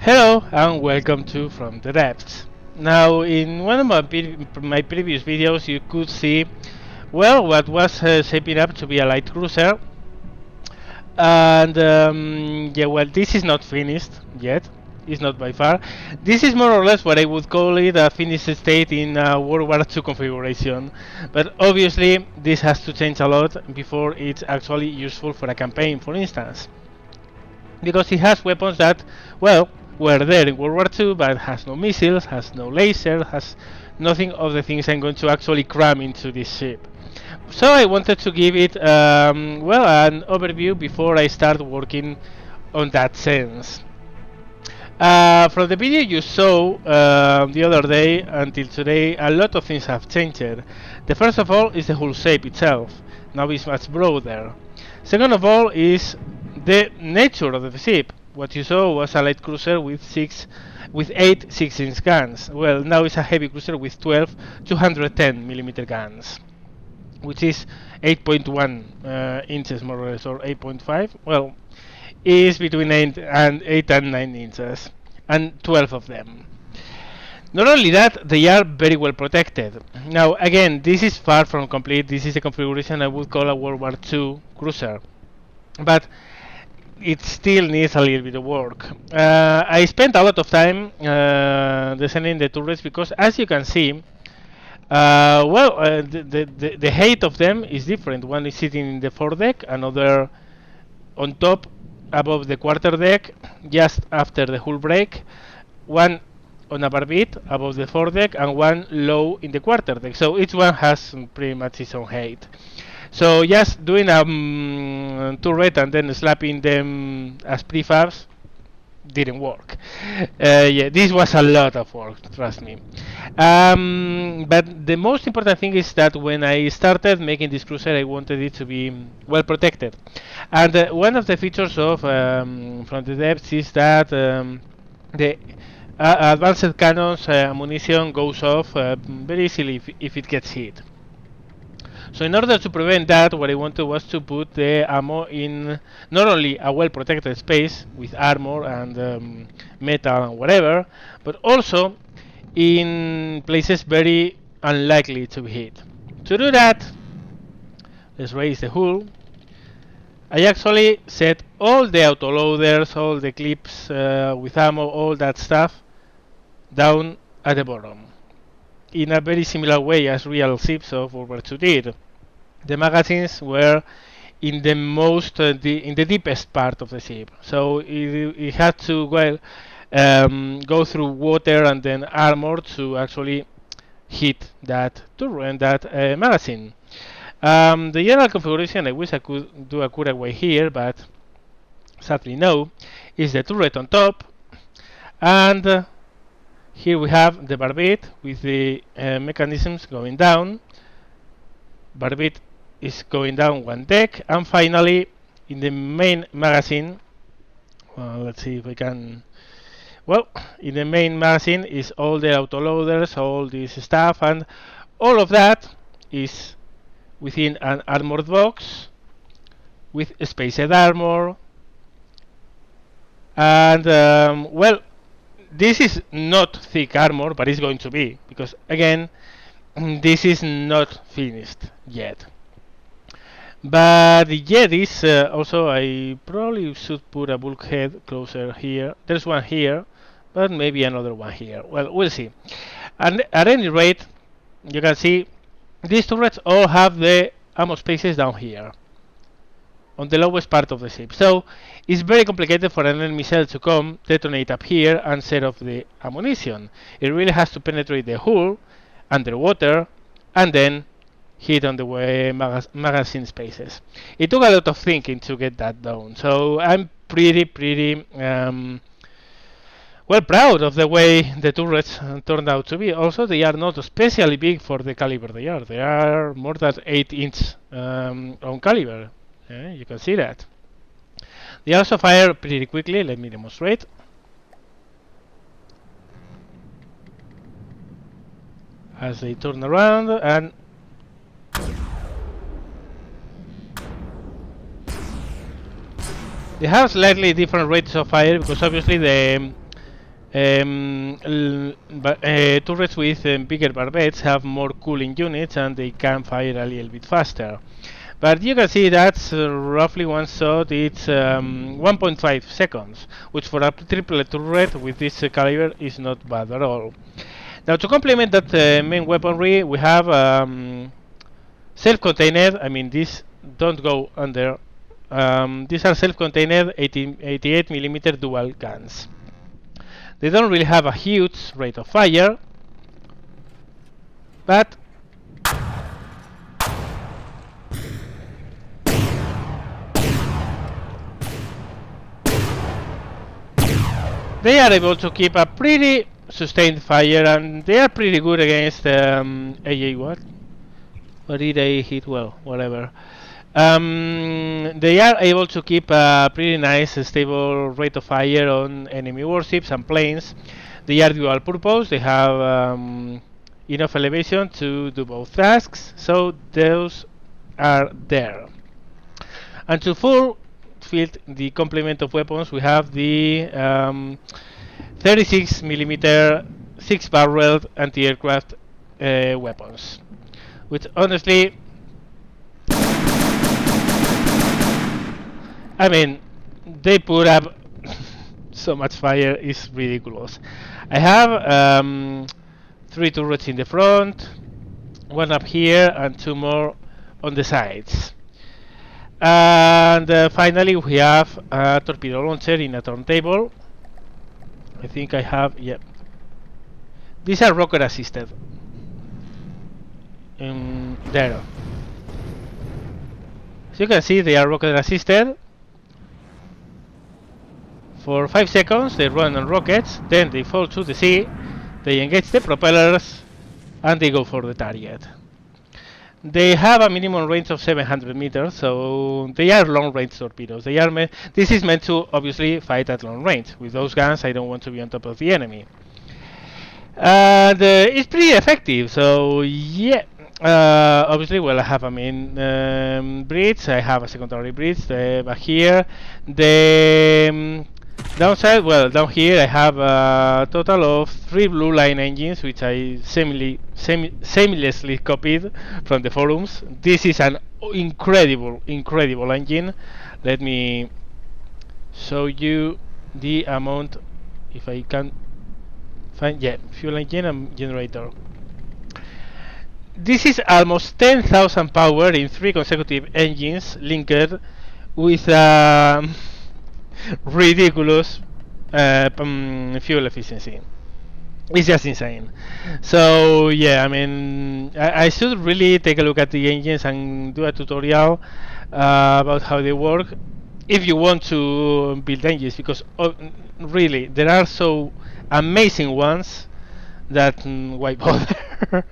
Hello and welcome to From the Depths. Now, in one of my previous videos, you could see, well, what was shaping up to be a light cruiser, and yeah, well, this is not finished yet. It's not by far. This is more or less what I would call it a finished state in World War II configuration. But obviously, this has to change a lot before it's actually useful for a campaign, for instance, because it has weapons that, well, were there in World War II, but has no missiles, has no laser, has nothing of the things I'm going to actually cram into this ship. So I wanted to give it, well, an overview before I start working on that sense. From the video you saw the other day until today, a lot of things have changed. The first of all is the hull shape itself. Now it's much broader. Second of all is the nature of the ship. What you saw was a light cruiser with 8 6-inch guns. Well, now it's a heavy cruiser with 12 210mm guns, which is 8.1 inches more or less, or 8.5. Well, is between 8 and 9 inches, and 12 of them. Not only that, they are very well protected. Now, again, this is far from complete. This is a configuration I would call a World War II cruiser, but it still needs a little bit of work. I spent a lot of time designing the turrets because, as you can see, the height of them is different. One is sitting in the foredeck, another on top above the quarterdeck, just after the hull break, one on a barbette above the foredeck, and one low in the quarterdeck. So each one has pretty much its own height. So just doing a turret and then slapping them as prefabs didn't work. Yeah, this was a lot of work, trust me. But the most important thing is that when I started making this cruiser, I wanted it to be well protected. And one of the features of From the Depths is that the advanced cannons ammunition goes off very easily if it gets hit. So in order to prevent that, what I wanted was to put the ammo in not only a well-protected space with armor and metal and whatever, but also in places very unlikely to be hit. To do that, let's raise the hull. I actually set all the autoloaders, all the clips with ammo, all that stuff down at the bottom, in a very similar way as real ships of World War II did. The magazines were in the in the deepest part of the ship, so it had to go through water and then armor to actually hit that turret, that magazine. The general configuration, I wish I could do a cutaway here, but sadly no, is the turret on top, and here we have the barbette with the mechanisms going down. Barbette is going down one deck, and finally in the main magazine, let's see if we can, well, in the main magazine is all the autoloaders, all this stuff, and all of that is within an armored box with spaced armor. And well, this is not thick armor, but it's going to be, because again, this is not finished yet. But yeah, this also, I probably should put a bulkhead closer here. There's one here, but maybe another one here. Well, we'll see. And at any rate, you can see these turrets all have the ammo spaces down here on the lowest part of the ship. So it's very complicated for an enemy shell to come, detonate up here, and set off the ammunition. It really has to penetrate the hull, underwater, and then hit on the way magazine spaces. It took a lot of thinking to get that done, so I'm pretty well proud of the way the turrets turned out to be. Also, they are not especially big for the caliber they are. They are more than 8-inch on caliber. You can see that. They also fire pretty quickly. Let me demonstrate. As they turn around, and they have slightly different rates of fire because obviously the Turrets with bigger barbettes have more cooling units and they can fire a little bit faster. But you can see that's roughly one shot, it's 1.5 seconds, which for a triple turret with this caliber is not bad at all. Now to complement that main weaponry, we have self-contained, I mean these don't go under, these are self-contained 88mm dual guns. They don't really have a huge rate of fire, but they are able to keep a pretty sustained fire, and they are pretty good against AA what? Or did I hit well? Whatever. They are able to keep a pretty nice stable rate of fire on enemy warships and planes. They are dual purpose, they have enough elevation to do both tasks, so those are there. And to fulfill the complement of weapons, we have the 36mm 6-barreled anti-aircraft weapons, which honestly, I mean, they put up so much fire, it's ridiculous. I have 3 turrets in the front, 1 up here, and 2 more on the sides. And finally, we have a torpedo launcher in a turntable. I think I have, yeah. These are rocket assisted. There. So you can see they are rocket assisted. For 5 seconds they run on rockets, then they fall to the sea, they engage the propellers, and they go for the target. They have a minimum range of 700 meters, so they are long-range torpedoes. This is meant to obviously fight at long range. With those guns, I don't want to be on top of the enemy. And it's pretty effective, so yeah. Obviously, well, I have a main bridge, I have a secondary bridge back here. The downside, well, down here I have a total of 3 blue line engines, which I seamlessly copied from the forums. This is an incredible engine. Let me show you the amount, if I can find, yeah, fuel engine and generator. This is almost 10,000 power in 3 consecutive engines linked with ridiculous fuel efficiency. It's just insane. So yeah, I mean, I should really take a look at the engines and do a tutorial about how they work if you want to build engines, because really there are so amazing ones that why bother?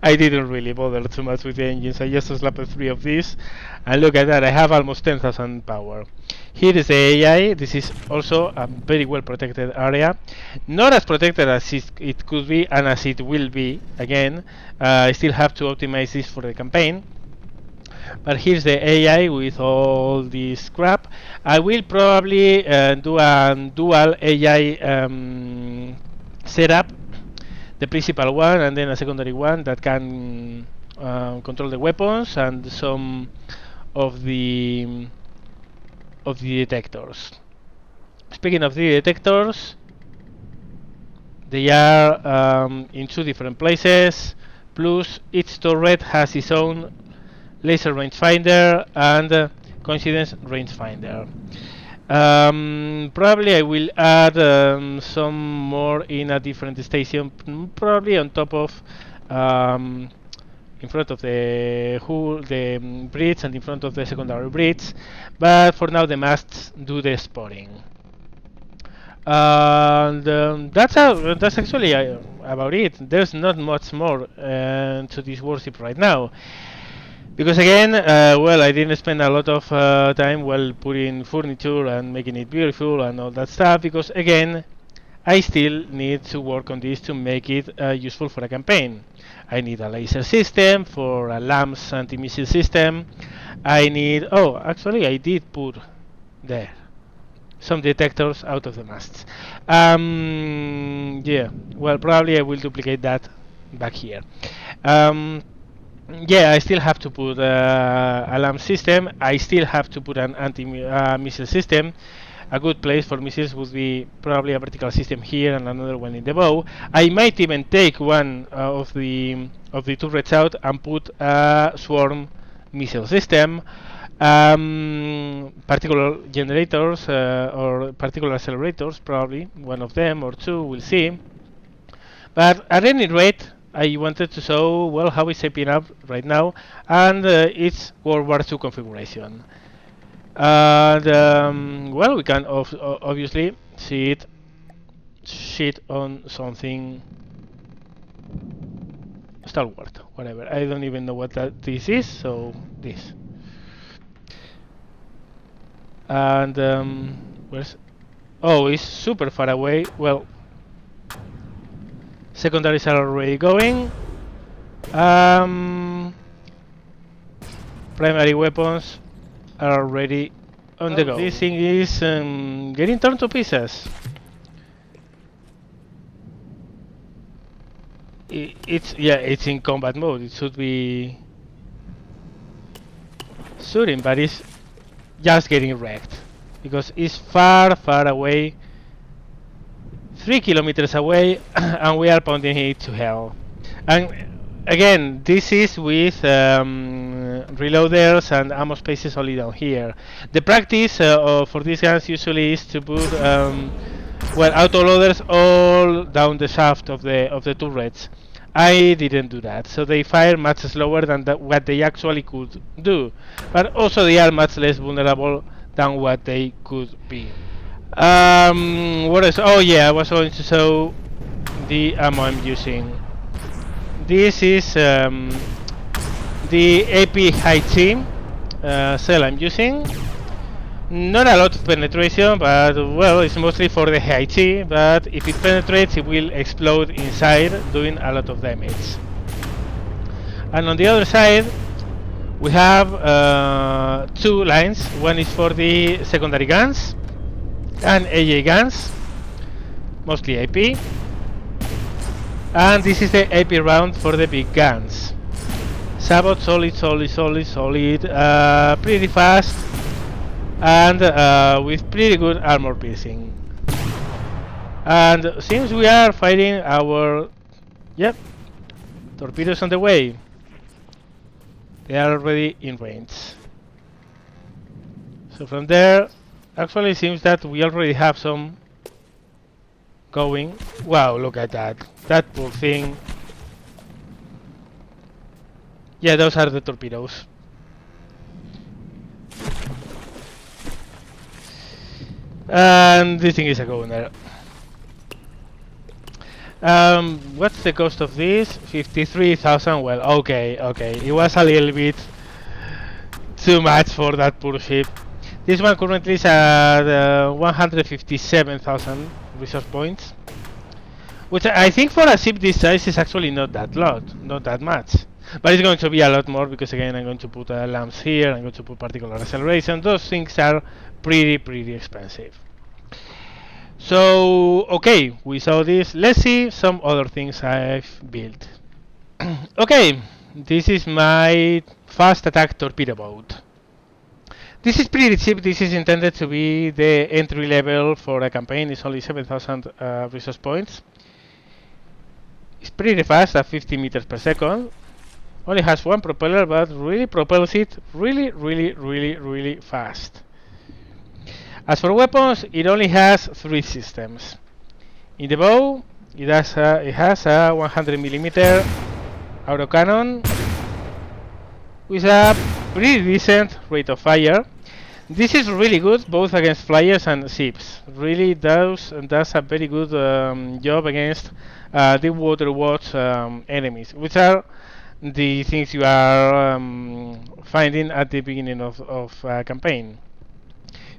I didn't really bother too much with the engines. I just slapped 3 of these, and look at that, I have almost 10,000 power. Here is the AI. This is also a very well protected area, not as protected as it could be and as it will be. Again, I still have to optimize this for the campaign. But here's the AI with all this crap. I will probably do a dual AI setup, the principal one and then a secondary one that can control the weapons and some of the detectors. Speaking of the detectors, they are in 2 different places, plus each turret has its own laser rangefinder and coincidence rangefinder. Probably I will add some more in a different station, probably on top of in front of the hull, the bridge, and in front of the secondary bridge, but for now the masts do the spotting. And that's actually about it. There's not much more to this warship right now. Because again, well, I didn't spend a lot of time putting furniture and making it beautiful and all that stuff, because again, I still need to work on this to make it useful for a campaign. I need a laser system for a LAMS anti-missile system. I need, actually I did put there some detectors out of the masts. Yeah, well, probably I will duplicate that back here. Um, yeah, I still have to put alarm system. I still have to put an anti-missile system. A good place for missiles would be probably a vertical system here and another one in the bow. I might even take one of the turrets out and put a swarm missile system. Particular generators or particular accelerators, probably one of them or two, we'll see. But at any rate, I wanted to show well how it's shaping up right now, and its World War II configuration. And well, we can obviously see it shit on something stalwart, whatever. I don't even know what this is, so this. And where's? Oh, it's super far away. Well, secondaries are already going. Primary weapons are already on the go. This thing is getting torn to pieces. It's in combat mode. It should be shooting, but it's just getting wrecked because it's far away, 3 kilometers away, and we are pounding it to hell. And again, this is with reloaders and ammo spaces only down here. The practice for these guns usually is to put well, autoloaders all down the shaft of the turrets. I didn't do that, so they fire much slower than what they actually could do, but also they are much less vulnerable than what they could be. What else? Oh yeah, I was going to show the ammo I'm using. This is the AP high team cell I'm using. Not a lot of penetration, but well, it's mostly for the high T, but if it penetrates it will explode inside, doing a lot of damage. And on the other side we have two lines. One is for the secondary guns and AA guns, mostly AP, and this is the AP round for the big guns. Sabot, solid, pretty fast, and with pretty good armor piercing. And since we are fighting our torpedoes on the way, they are already in range. So from there, actually it seems that we already have some going. Wow, look at that poor thing. Yeah, those are the torpedoes. And this thing is a goner. What's the cost of this? 53,000. Well, okay. It was a little bit too much for that poor ship. This one currently is at 157,000 resource points, which I think for a ship this size is actually not that much. But it's going to be a lot more because again I'm going to put lamps here, I'm going to put particular acceleration. Those things are pretty expensive. So okay, we saw this. Let's see some other things I've built. Okay, this is my fast attack torpedo boat. This is pretty cheap. This is intended to be the entry level for a campaign. It's only 7,000 resource points. It's pretty fast at 50 meters per second. Only has one propeller, but really propels it really fast. As for weapons, it only has 3 systems. In the bow, it has a 100mm autocannon with a pretty decent rate of fire. This is really good both against flyers and ships. Really does a very good job against the water watch enemies, which are the things you are finding at the beginning of a campaign.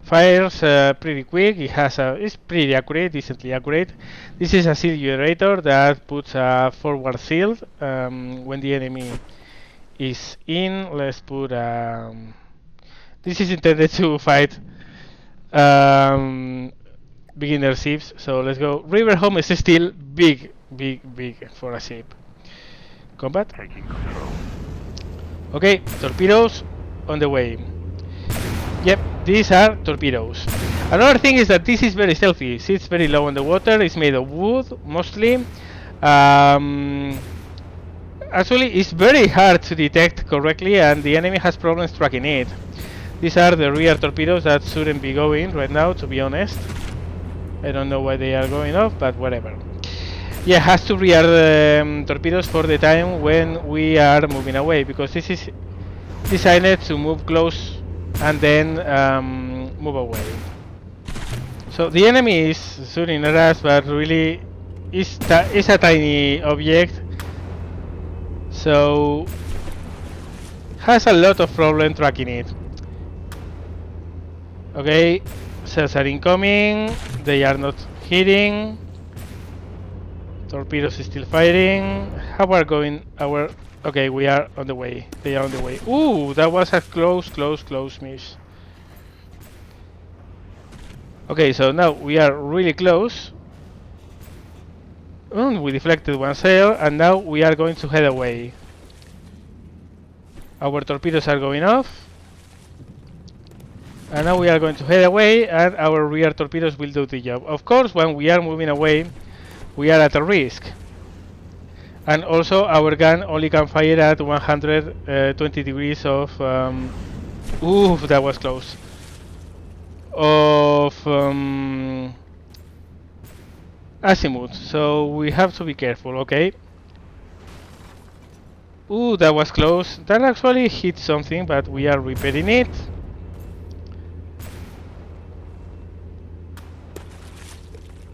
Fires pretty quick. It's pretty accurate, decently accurate. This is a shield generator that puts a forward shield when the enemy is in. Let's put this is intended to fight beginner ships. So let's go. River Home is still big for a ship. Combat. Okay, torpedoes on the way. Yep, these are torpedoes. Another thing is that this is very stealthy. Sits very low on the water. It's made of wood mostly. Actually, it's very hard to detect correctly, and the enemy has problems tracking it. These are the rear torpedoes that shouldn't be going right now, to be honest. I don't know why they are going off, but whatever. Yeah, has to rear torpedoes for the time when we are moving away, because this is designed to move close and then move away. So the enemy is shooting at us, but really it's a tiny object, so has a lot of problem tracking it. Okay, cells are incoming, they are not hitting. Torpedoes is still firing. How are going our... Okay, we are on the way. They are on the way. Ooh, that was a close miss. Okay, so now we are really close. We deflected one sail, and now we are going to head away. Our torpedoes are going off. And now we are going to head away, and our rear torpedoes will do the job. Of course, when we are moving away, we are at a risk. And also, our gun only can fire at 120 degrees of... ooh, that was close. Of azimuth, so we have to be careful, okay? Ooh, that was close. That actually hit something, but we are repairing it.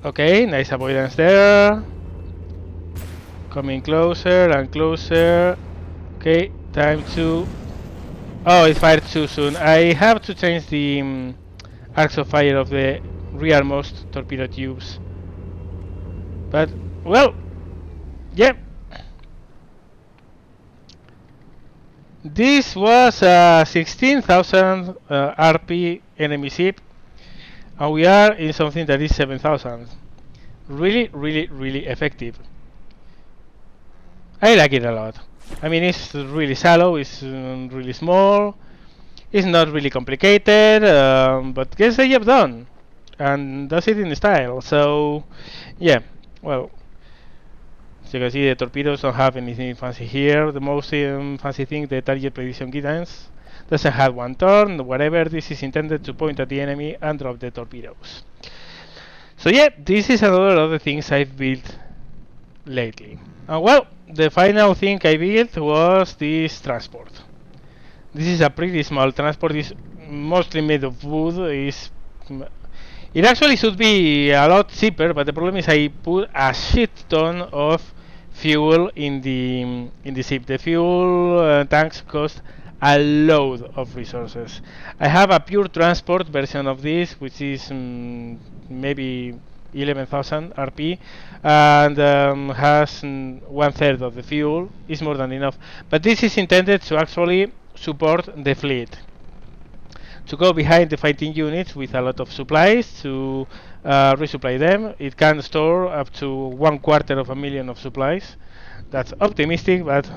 Okay, nice avoidance there. Coming closer and closer. Okay, time to... Oh, it fired too soon. I have to change the arcs of fire of the rearmost torpedo tubes. But, well, yeah. This was a 16,000 RP enemy ship. And we are in something that is 7,000. Really effective. I like it a lot. I mean, it's really shallow, it's really small, it's not really complicated, but gets the job done. And does it in style. So, yeah, well, as you can see, the torpedoes don't have anything fancy here. The most fancy thing, the target prediction guidance, doesn't have one turn, whatever. This is intended to point at the enemy and drop the torpedoes. So yeah, this is another of the things I've built lately. Well, the final thing I built was this transport. This is a pretty small transport. It's mostly made of wood. It actually should be a lot cheaper, but the problem is I put a shit ton of fuel in the ship. The fuel tanks cost a load of resources. I have a pure transport version of this, which is maybe 11,000 RP, and has 1/3 of the fuel. Is more than enough. But this is intended to actually support the fleet, to go behind the fighting units with a lot of supplies to resupply them. It can store up to 250,000 of supplies. That's optimistic, but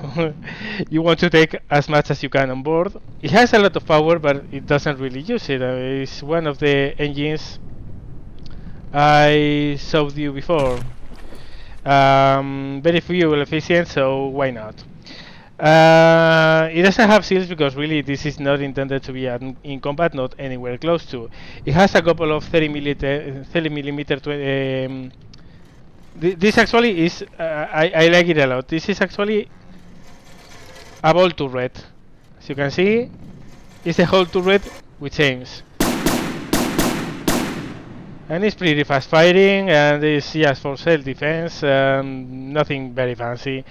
you want to take as much as you can on board. It has a lot of power, but it doesn't really use it. It's one of the engines I showed you before. Very fuel efficient, so why not? It doesn't have shields because really this is not intended to be in combat, not anywhere close to. It has a couple of 30 millimeter. This actually is, I like it a lot. This is actually a ball turret. As you can see, it's a whole turret with aims. And it's pretty fast firing, and it's just for self-defense, nothing very fancy.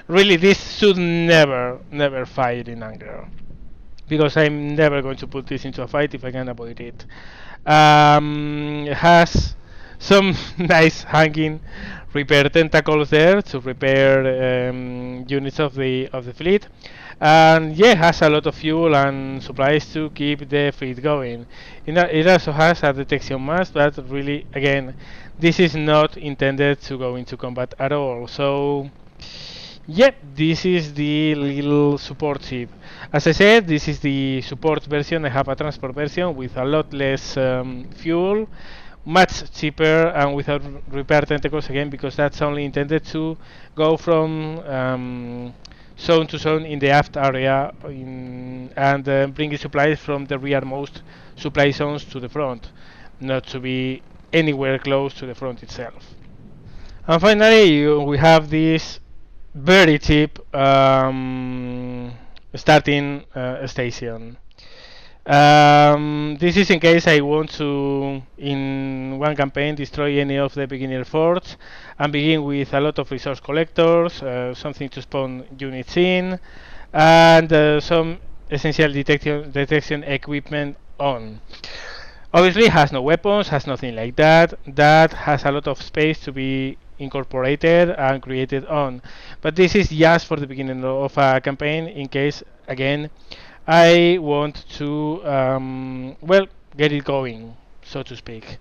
Really, this should never fire in anger, because I'm never going to put this into a fight if I can avoid it. It has some nice hanging repair tentacles there to repair units of the fleet, and yeah, has a lot of fuel and supplies to keep the fleet going. It also has a detection mask, but really, again, this is not intended to go into combat at all. So yep, this is the little support ship. As I said, this is the support version. I have a transport version with a lot less fuel, much cheaper, and without repair tentacles again, because that's only intended to go from zone to zone in the aft area and bringing supplies from the rearmost supply zones to the front, not to be anywhere close to the front itself. And finally, we have this very cheap starting station. This is in case I want to, in one campaign, destroy any of the beginner forts and begin with a lot of resource collectors, something to spawn units in, and some essential detection equipment on. Obviously, has no weapons, has nothing like that. That has a lot of space to be incorporated and created on. But this is just for the beginning of a campaign, in case, again, I want to, well, get it going, so to speak.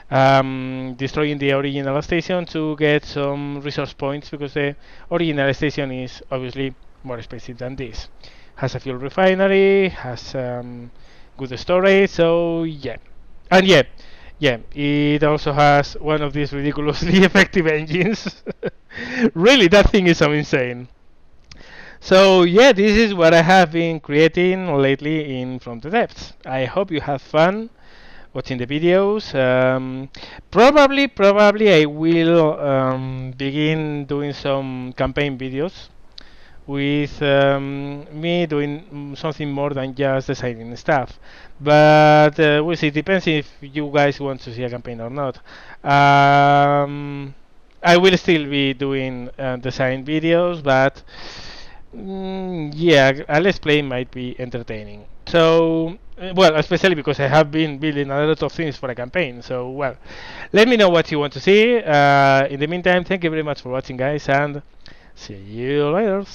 Destroying the original station to get some resource points, because the original station is obviously more expensive than this. Has a fuel refinery, has good storage, so yeah. And yeah, it also has one of these ridiculously effective engines. Really, that thing is so insane. So yeah, this is what I have been creating lately in From the Depths. I hope you have fun watching the videos. Probably I will begin doing some campaign videos with me doing something more than just designing stuff. But we'll see. It depends if you guys want to see a campaign or not. I will still be doing design videos, but yeah, a let's play might be entertaining. So, well, especially because I have been building a lot of things for a campaign. So, well, let me know what you want to see. In the meantime, thank you very much for watching, guys, and see you later.